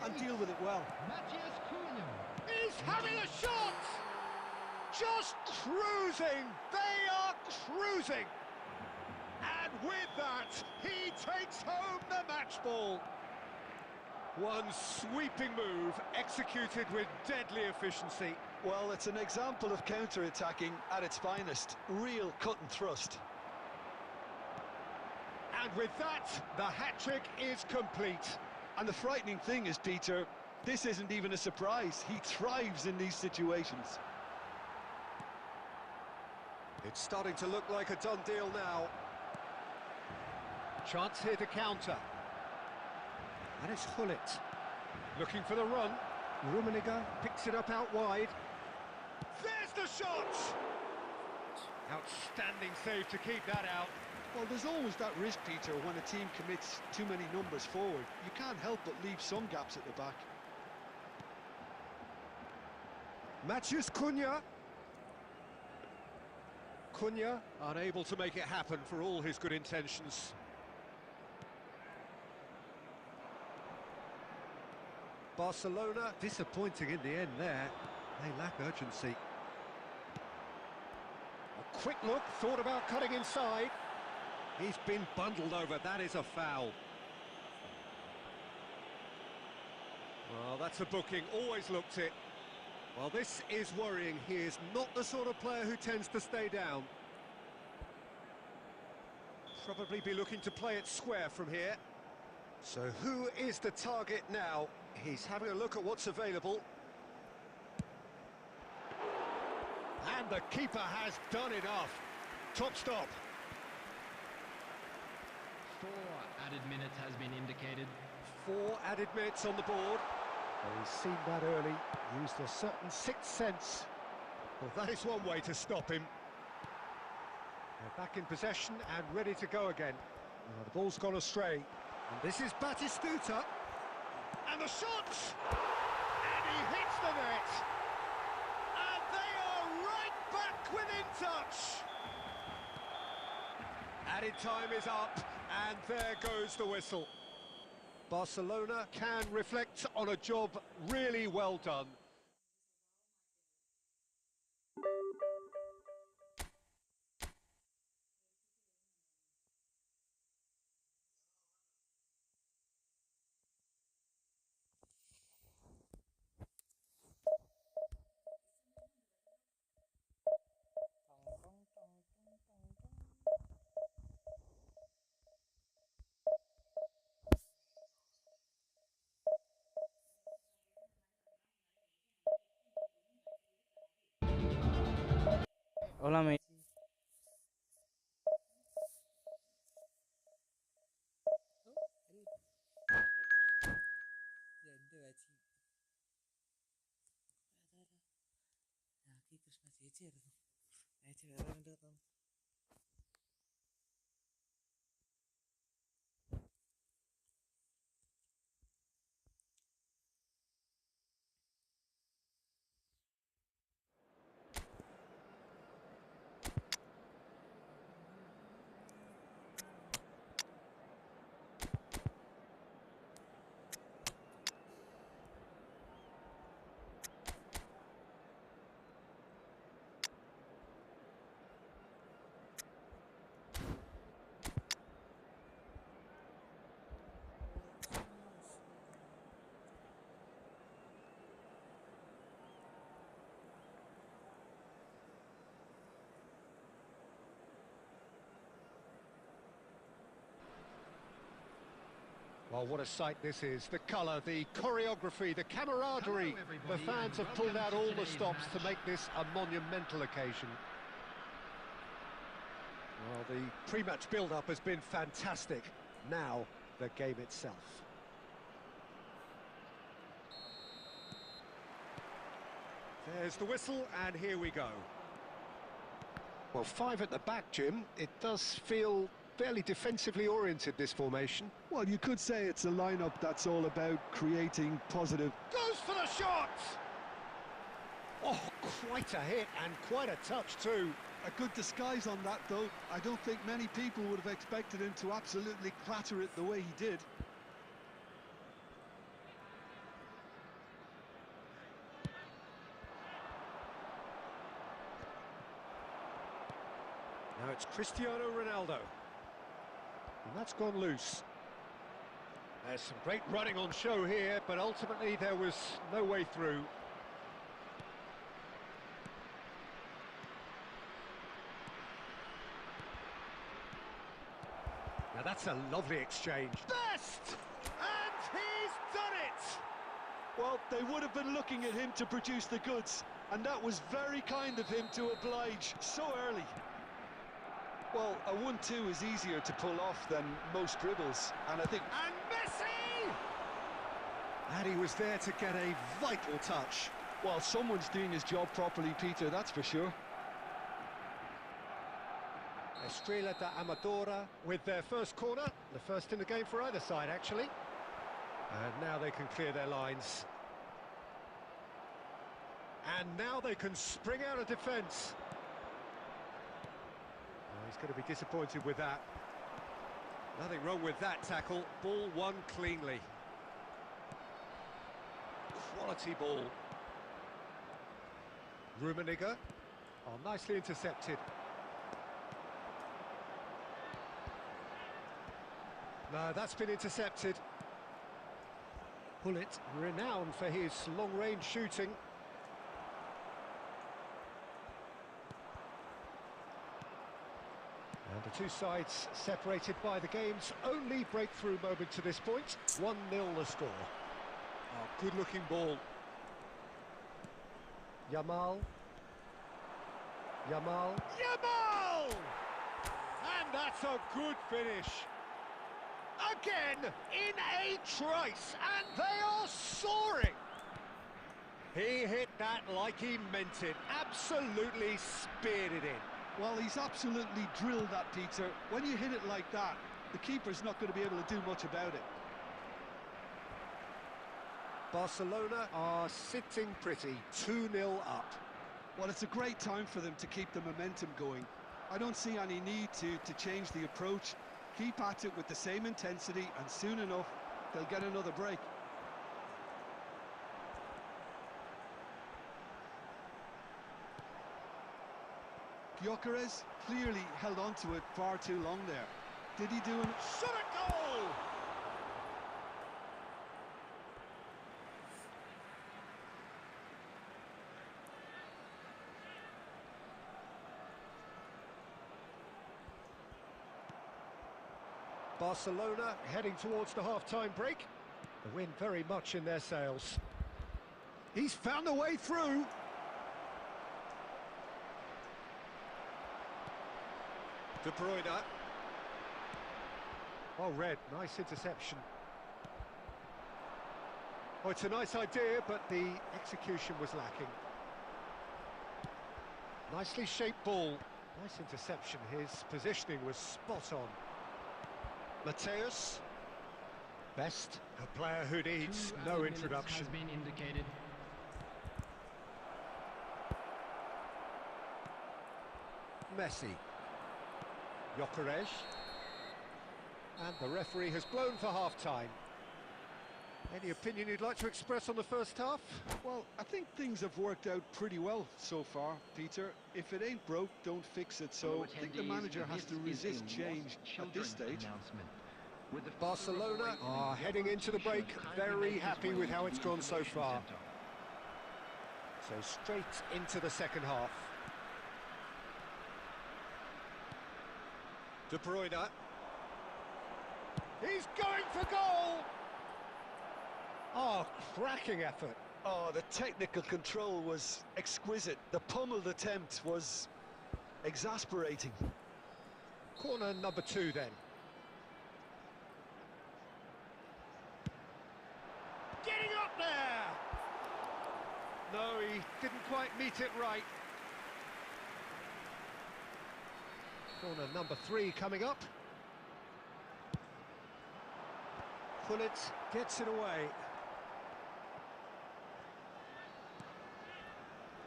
and deal with it well. Matthias Cunha. He's having a shot! Just cruising! They are cruising! And with that, he takes home the match ball. One sweeping move, executed with deadly efficiency. Well, it's an example of counter-attacking at its finest. Real cut and thrust. And with that, the hat-trick is complete. And the frightening thing is, Peter, this isn't even a surprise. He thrives in these situations. It's starting to look like a done deal now. Chance here to counter. And it's Hullet. Looking for the run. Rummenigge picks it up out wide. There's the shot! Outstanding save to keep that out. Well, there's always that risk, Peter, when a team commits too many numbers forward. You can't help but leave some gaps at the back. Matthias Cunha. Cunha unable to make it happen for all his good intentions. Barcelona disappointing in the end there. They lack urgency. A quick look, thought about cutting inside. He's been bundled over, that is a foul. Well, that's a booking, always looked it. Well, this is worrying. He is not the sort of player who tends to stay down. Probably be looking to play it square from here. So who is the target now? He's having a look at what's available. And the keeper has done enough. Top stop. 4 added minutes has been indicated. 4 added minutes on the board. Well, he's seen that early, used a certain sixth sense. Well, that is one way to stop him. They're back in possession and ready to go again. Well, the ball's gone astray. And this is Batistuta. And the shot! And he hits the net! And they are right back within touch! Added time is up, and there goes the whistle. Barcelona can reflect on a job really well done. Hola, mate. Krishna ചേച്ചിയായിരുന്നു ചേച്ചി വേറെ എൻ്റെ Well, what a sight this is. The colour, the choreography, the camaraderie. Hello, The everybody, fans and have pulled out welcome to all the today's stops to match. make this a monumental occasion. Well, the pre-match build-up has been fantastic. Now, the game itself. There's the whistle, and here we go. Well, 5 at the back, Jim. It does feel fairly defensively oriented, this formation. Well, you could say it's a lineup that's all about creating positive. Goes for the shot! Oh, quite a hit and quite a touch too. A good disguise on that, though. I don't think many people would have expected him to absolutely clatter it the way he did. Now it's Cristiano Ronaldo. And that's gone loose. There's some great running on show here, but ultimately there was no way through. Now that's a lovely exchange. Best! And he's done it! Well, they would have been looking at him to produce the goods, and that was very kind of him to oblige so early. Well, a 1-2 is easier to pull off than most dribbles, and I think... And Messi! And he was there to get a vital touch. Well, someone's doing his job properly, Peter, that's for sure. Estrella da Amadora with their first corner, the first in the game for either side, actually. And now they can clear their lines. And now they can spring out of defence. Oh, he's going to be disappointed with that. Nothing wrong with that tackle. Ball won cleanly. Quality ball. Rummenigge. Oh, nicely intercepted. No, that's been intercepted. Hullet, renowned for his long-range shooting. And the two sides separated by the game's only breakthrough moment to this point. 1-0 the score. Oh, good-looking ball. Yamal. Yamal. Yamal! And that's a good finish. Again, in a trice, and they are soaring. He hit that like he meant it, absolutely speared it in. Well, he's absolutely drilled that, Peter. When you hit it like that, the keeper's not going to be able to do much about it. Barcelona are sitting pretty, 2-0 up. Well, it's a great time for them to keep the momentum going. I don't see any need to change the approach. Keep at it with the same intensity, and soon enough, they'll get another break. Gyökeres clearly held on to it far too long there. Did he do an... Shot a goal! Barcelona heading towards the half-time break. The wind very much in their sails. He's found a way through. De Bruyne. Oh, Red, nice interception. Oh, it's a nice idea, but the execution was lacking. Nicely shaped ball. Nice interception. His positioning was spot on. Mateus. Best, a player who needs no introduction. Has been indicated. Messi. Gyökeres. And the referee has blown for half-time. Any opinion you'd like to express on the first half? Well, I think things have worked out pretty well so far, Peter. If it ain't broke, don't fix it. So I think the manager has to resist change at this stage. Barcelona are heading into the break very happy with how it's gone so far. So straight into the second half. De Bruyne. He's going for goal! Oh, cracking effort. Oh, the technical control was exquisite. The pummeled attempt was exasperating. Corner number 2 then. Getting up there! No, he didn't quite meet it right. Corner number 3 coming up. Pullet gets it away.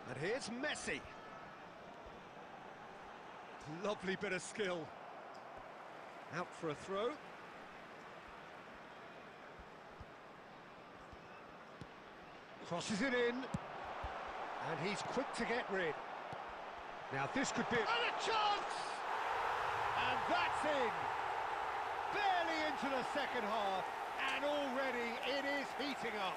And here's Messi. Lovely bit of skill. Out for a throw. Crosses it in. And he's quick to get rid. Now this could be... And a chance! And that's in! Barely into the second half. And already it is heating up.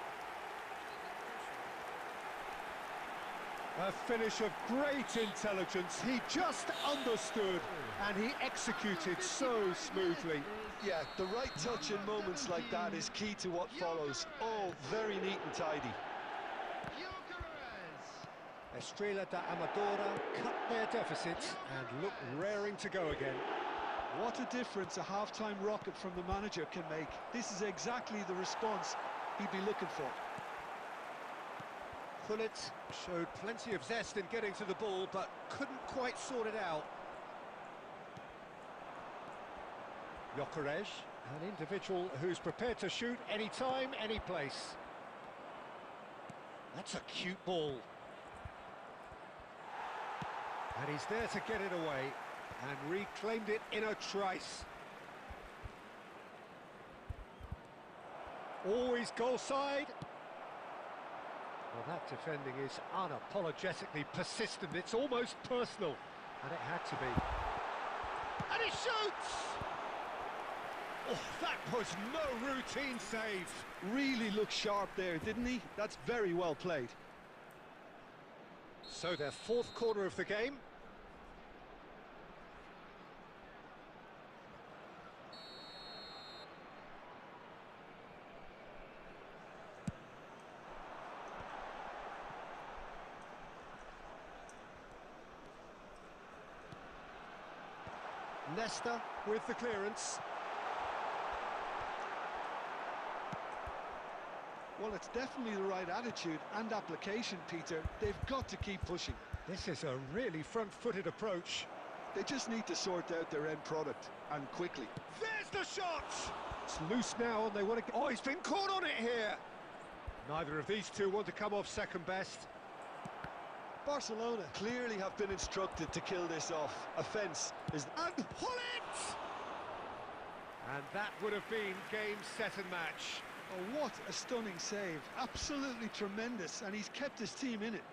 A finish of great intelligence. He just understood and he executed so smoothly. Yeah, the right touch in moments like that is key to what follows. All very neat and tidy. Estrella da Amadora cut their deficit and look raring to go again. What a difference a half-time rocket from the manager can make. This is exactly the response he'd be looking for. Pullet showed plenty of zest in getting to the ball, but couldn't quite sort it out. Jokeres, an individual who's prepared to shoot any time, any place. That's a cute ball. And he's there to get it away, and reclaimed it in a trice. Always goal side. Well, that defending is unapologetically persistent. It's almost personal, and it had to be. And he shoots! Oh, that was no routine save. Really looked sharp there, didn't he? That's very well played. So their 4th corner of the game. Nesta with the clearance. Well, it's definitely the right attitude and application, Peter. They've got to keep pushing. This is a really front-footed approach. They just need to sort out their end product, and quickly. There's the shot! It's loose now, and they want to... Oh, he's been caught on it here! Neither of these two want to come off second best. Barcelona clearly have been instructed to kill this off. Offence is... And pull it! And that would have been game, set and match. Oh, what a stunning save. Absolutely tremendous, and he's kept his team in it.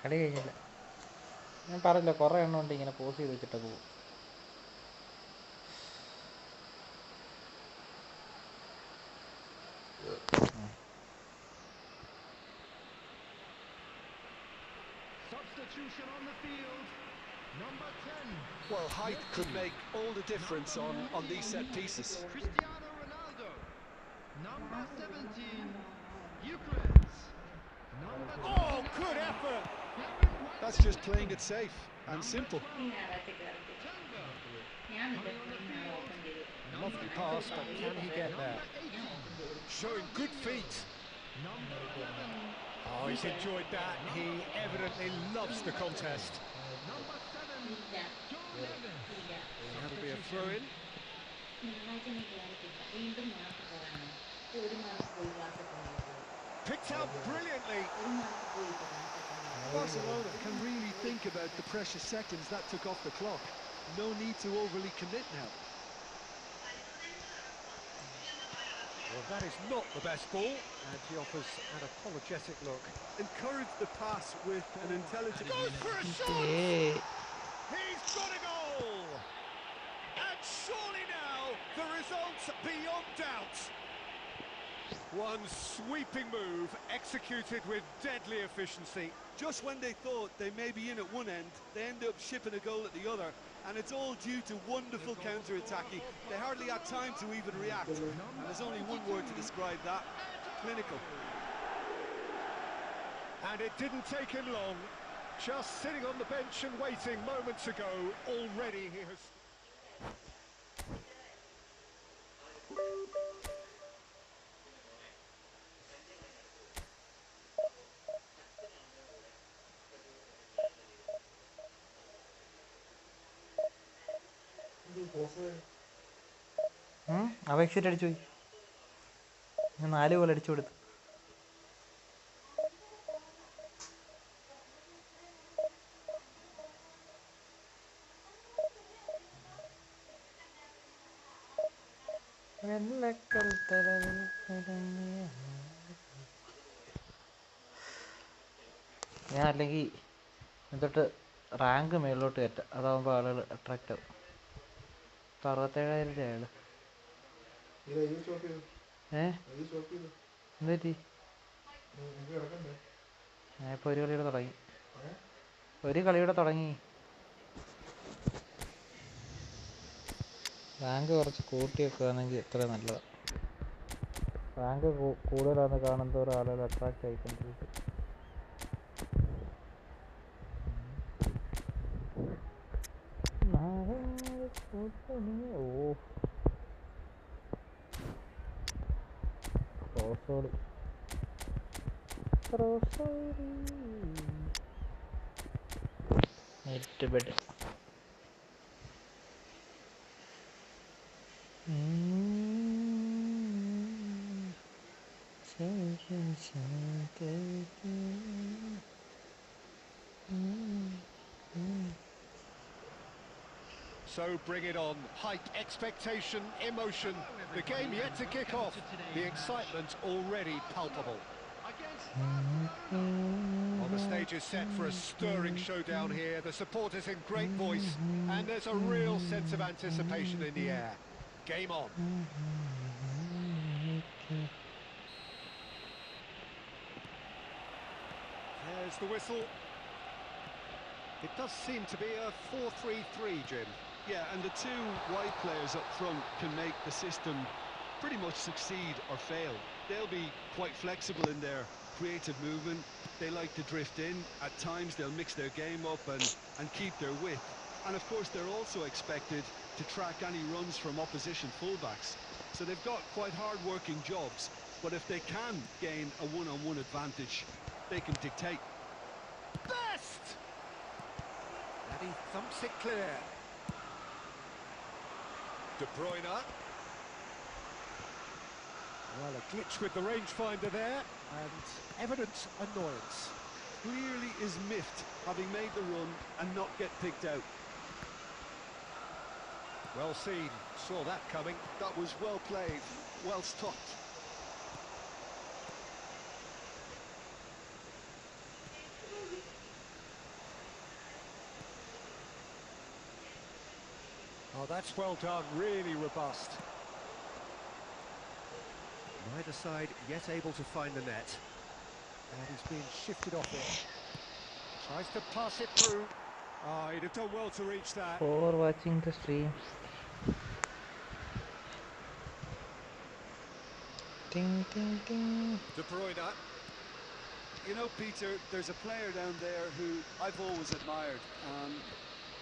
കളി കഴിഞ്ഞില്ല. ഞാൻ പറഞ്ഞില്ല കുറേ എണ്ണം ഉണ്ട് ഇങ്ങനെ pose ചെയ്ത് വെച്ചിട്ട് പോകും. Substitution on the field. Number 10. Well, height could make all the difference on these set pieces. Cristiano Ronaldo. Number 17. Ukraine. Number 20. Oh, good effort! That's just playing it safe and simple. Lovely pass, but can he get there? Showing good feet. Number 11. Oh, he's enjoyed that. He evidently loves the contest. Number 7. John Neves. That'll be a throw-in. Picked out brilliantly. Barcelona can really think about the precious seconds that took off the clock. No need to overly commit now. Well, that is not the best ball, and he offers an apologetic look. Encourage the pass with an intelligent... Goes for a shot! He's got a goal! And surely now, the result's beyond doubt. One sweeping move, executed with deadly efficiency. Just when they thought they may be in at one end, they end up shipping a goal at the other, and it's all due to wonderful counter-attacking. They hardly had time to even react, and there's only one word to describe that: clinical. And it didn't take him long. Just sitting on the bench and waiting moments ago, already he has... അപേക്ഷയിട്ട് അടിച്ചു പോയി. ഞാൻ 4 goal അടിച്ചു കൊടുത്തു. ഞാൻ അല്ലെങ്കിൽ എന്നിട്ട് rank മേളിലോട്ട് കയറ്റാം, അതാകുമ്പോൾ ആളുകൾ അട്രാക്റ്റ് ആവും. 67,000 രൂപയാണ്. എന്തുപറ്റി? ഞാനിപ്പോൾ ഒരു കളിയുടെ തുടങ്ങി. റാങ്ക് കുറച്ച് കൂട്ടി വെക്കുകയാണെങ്കിൽ എത്ര നല്ലതാണ്. റാങ്ക് കൂടുതലാണെന്ന് കാണുന്നതോറും ആളുകൾ അട്രാക്റ്റ് ആയിക്കൊണ്ടിരിക്കും. ഓ റോസോളി net bed. So bring it on. Hype, expectation, emotion. The game yet to kick off. The excitement already palpable. Well, the stage is set for a stirring showdown here. The supporters in great voice, and there's a real sense of anticipation in the air. Game on. There's the whistle. It does seem to be a 4-3-3, Jim. Yeah, and the two wide players up front can make the system pretty much succeed or fail. They'll be quite flexible in their creative movement. They like to drift in. At times they'll mix their game up and keep their width. And of course they're also expected to track any runs from opposition fullbacks. So they've got quite hard-working jobs. But if they can gain a one-on-one advantage, they can dictate. Best! And he thumps it clear. De Bruyne. Well, a glitch with the rangefinder there, and evident annoyance. Clearly is miffed, having made the run and not get picked out. Well seen, saw that coming. That was well played, well stopped. that's well done, really robust. Neither side yet able to find the net. And he's being shifted off it. Tries to pass it through. Oh, he'd have done well to reach that. For watching the stream. Ding, ding, ding. De Bruyne. You know, Peter, there's a player down there who I've always admired,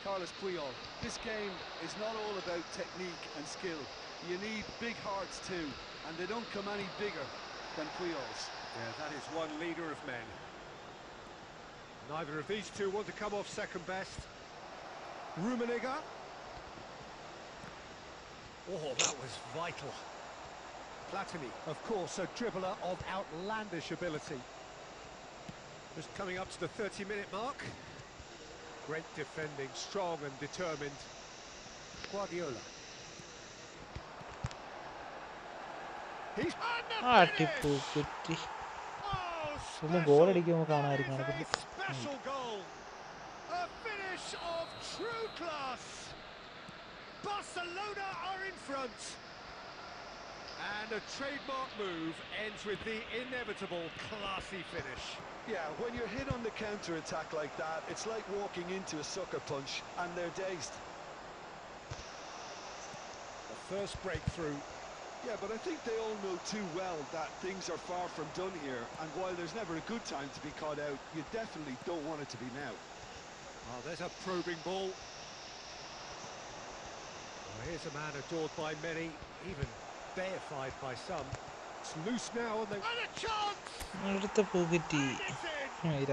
Carlos Puyol. This game is not all about technique and skill. You need big hearts too, and they don't come any bigger than Puyol's. Yeah, that is one leader of men. Neither of these two want to come off second best. Rummenigge. Oh, that was vital. Platini, of course, a dribbler of outlandish ability. Just coming up to the 30-minute mark. Great defending, strong and determined. Guardiola. He's അടിപൊളി. ഒന്ന് goal അടിക്കുമ്പോൾ കാണാമായിരിക്കും. special goal. A finish of true class. Barcelona are in front. And a trademark move ends with the inevitable classy finish. Yeah, when you're hit on the counter-attack like that, it's like walking into a sucker punch, and they're dazed. The first breakthrough. Yeah, but I think they all know too well that things are far from done here, and while there's never a good time to be caught out, you definitely don't want it to be now. Oh, there's a probing ball. Oh, here's a man adored by many, even deified by some. It's loose now and they... And a chance! അടുത്ത പോകറ്റി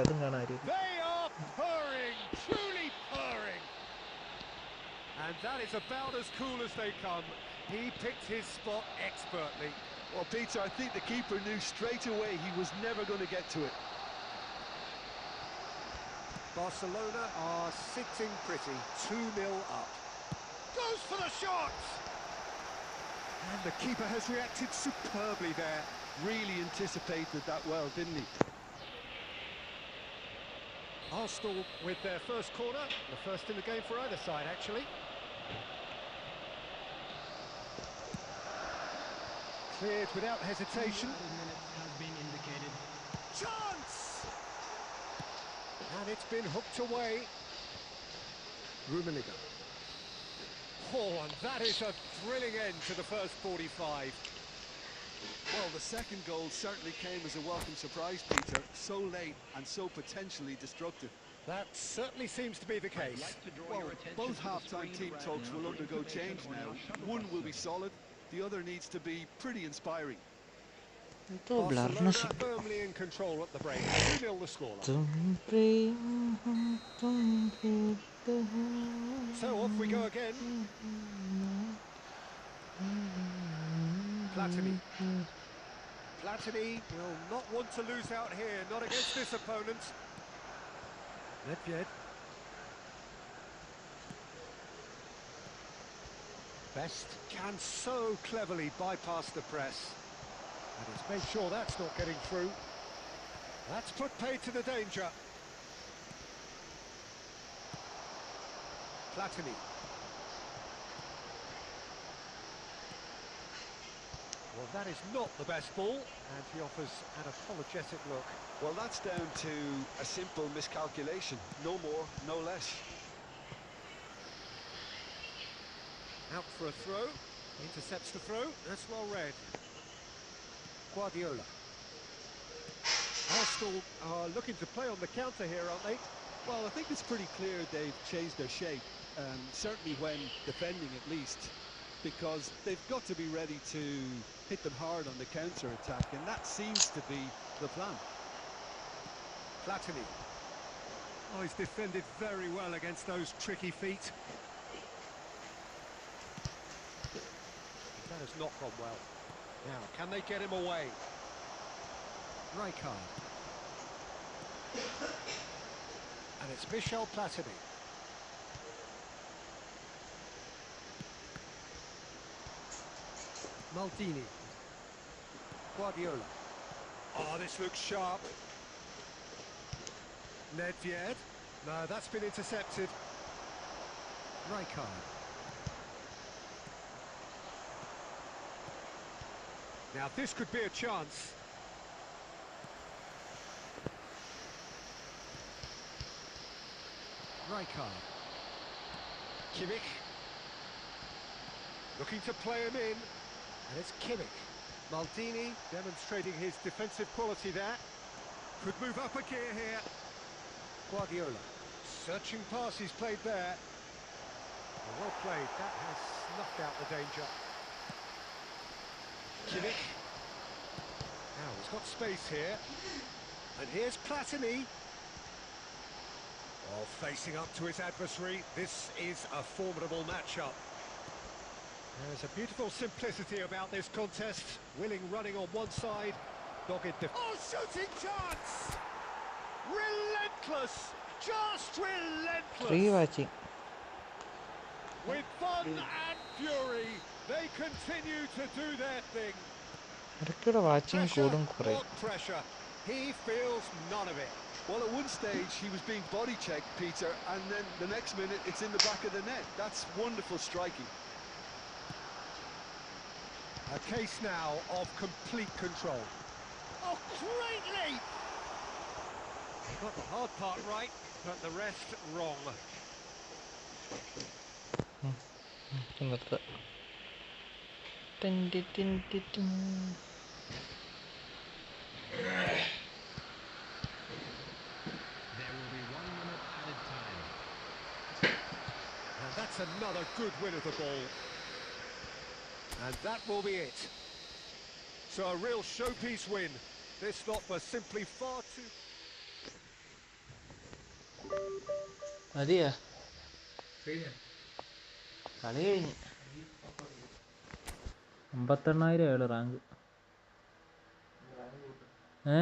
അതും കാണാമായിരിക്കും. They are purring, truly purring. And that is about as cool as they come. He picked his spot expertly. Well, Peter, I think the keeper knew straight away he was never going to get to it. Barcelona are sitting pretty, 2-0 up. Goes for the shot! And the keeper has reacted superbly there. Really anticipated that well, didn't he? Arsenal with their first corner, the first in the game for either side, actually. Cleared without hesitation. Has been indicated. Chance! And it's been hooked away. Rummenigge. Oh, and that is a thrilling end to the first 45. Well, the second goal certainly came as a welcome surprise, Peter. So late and so potentially destructive. That certainly seems to be the case. Well, both half-time team talks will undergo change now. One will be solid, the other needs to be pretty inspiring. Barcelona firmly in control at the break. 2-0 the scoreline. So off we go again. Platini. Platini will not want to lose out here, not against this opponent. Nedved. Best can so cleverly bypass the press. And he's made sure that's not getting through. That's put paid to the danger. Platini. Well, that is not the best ball, and he offers an apologetic look. Well, that's down to a simple miscalculation. No more, no less. Out for a throw. Intercepts the throw. That's well read. Guardiola. Arsenal are looking to play on the counter here, aren't they? Well, I think it's pretty clear they've changed their shape, certainly when defending at least, because they've got to be ready to hit them hard on the counter-attack, and that seems to be the plan. Platini. Oh, he's defended very well against those tricky feet. That has not gone well. Now, can they get him away? Rijkaard. And it's Michel Platini. Maldini. Guardiola. Oh, this looks sharp. Nedved. No, that's been intercepted. Rijkaard. Now this could be a chance. Rijkaard. Kimmich. Looking to play him in. And it's Kimmich. Maldini demonstrating his defensive quality there. Could move up a gear here. Guardiola. Searching pass he's played there. Well played. That has snuffed out the danger. Kimmich. Now he's got space here. And here's Platini. Well, facing up to his adversary, this is a formidable matchup. There's a beautiful simplicity about this contest. Willing running on one side, dogged oh, shooting chance! Relentless! Just relentless! 3 watching. With fun and fury, they continue to do their thing. ഇടയ്ക്കൂടെ watching കൂടും കുറേ. What pressure? He feels none of it. Well, at one stage he was being body checked, Peter, and then the next minute it's in the back of the net. That's wonderful striking. A case now of complete control. Oh, great leap! He got the hard part right, but the rest wrong. നിർത്ത. ടിൻ ടിൻ ടിൻ ടിൻ ടിൻ. There will be 1 minute added time. And that's another good win of the ball. And that will be it. So a real showpiece win. This lot was simply far too... മതിയാ കളി കഴിഞ്ഞ് 58,000 rank. ഏ